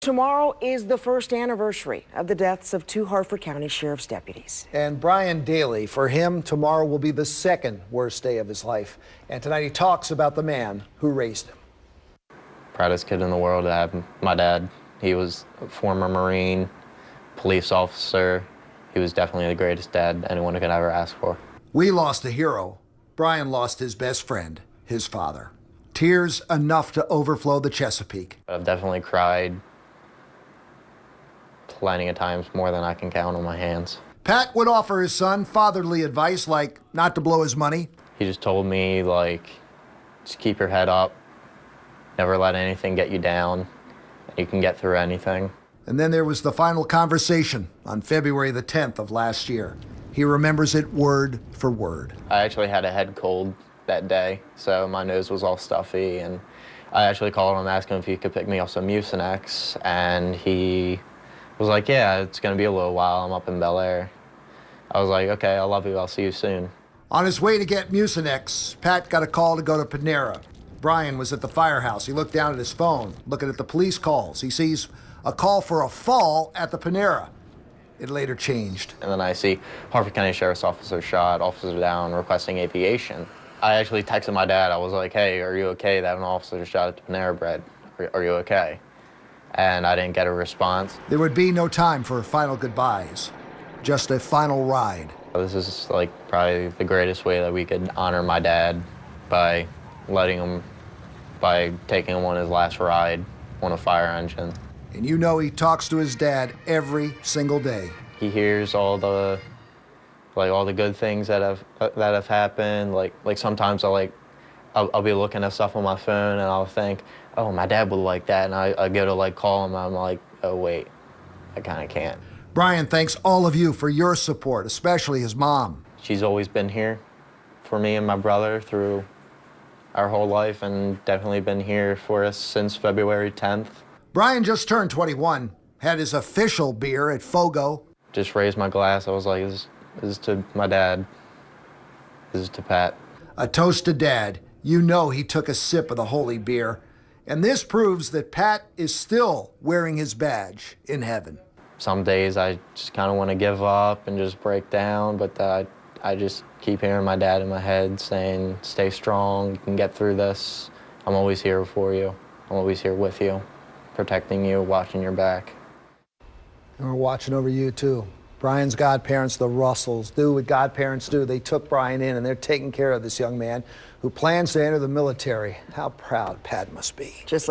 Tomorrow is the first anniversary of the deaths of two Harford County Sheriff's deputies. And Brian Dailey, for him, tomorrow will be the second worst day of his life. And tonight he talks about the man who raised him. Proudest kid in the world to have my dad. He was a former Marine, police officer. He was definitely the greatest dad anyone could ever ask for. We lost a hero. Brian lost his best friend, his father. Tears enough to overflow the Chesapeake. I've definitely cried plenty of times, more than I can count on my hands. Pat would offer his son fatherly advice like not to blow his money. He just told me, like, just keep your head up, never let anything get you down, you can get through anything. And then there was the final conversation on February the 10th of last year. He remembers it word for word. I actually had a head cold that day, so my nose was all stuffy, and I actually called him asking if he could pick me up some Mucinex, and he was like, yeah, it's gonna be a little while, I'm up in Bel Air. I was like, okay, I love you, I'll see you soon. On his way to get Mucinex, Pat got a call to go to Panera. Brian was at the firehouse. He looked down at his phone, looking at the police calls. He sees a call for a fall at the Panera. It later changed. And then I see Harford County Sheriff's Officer shot, officer down, requesting aviation. I actually texted my dad. I was like, hey, are you okay that an officer shot at the Panera Bread? Are you okay? And I didn't get a response. There would be no time for final goodbyes, just a final ride. This is like probably the greatest way that we could honor my dad by taking him on his last ride on a fire engine. And you know he talks to his dad every single day. He hears all the good things that have happened. Like sometimes I'll be looking at stuff on my phone and I'll think, oh, my dad would like that, and I go to like call him and I'm like, oh wait, I kind of can't. Brian thanks all of you for your support, especially his mom. She's always been here for me and my brother through our whole life, and definitely been here for us since February 10th. Brian just turned 21, had his official beer at Fogo. Just raised my glass. I was like, this is to my dad. This is to Pat. A toast to Dad. You know he took a sip of the holy beer. And this proves that Pat is still wearing his badge in heaven. Some days I just kind of want to give up and just break down, but I just keep hearing my dad in my head saying, stay strong, you can get through this. I'm always here for you. I'm always here with you, protecting you, watching your back. And we're watching over you too. Brian's godparents, the Russells, do what godparents do. They took Brian in and they're taking care of this young man who plans to enter the military. How proud Pat must be. Just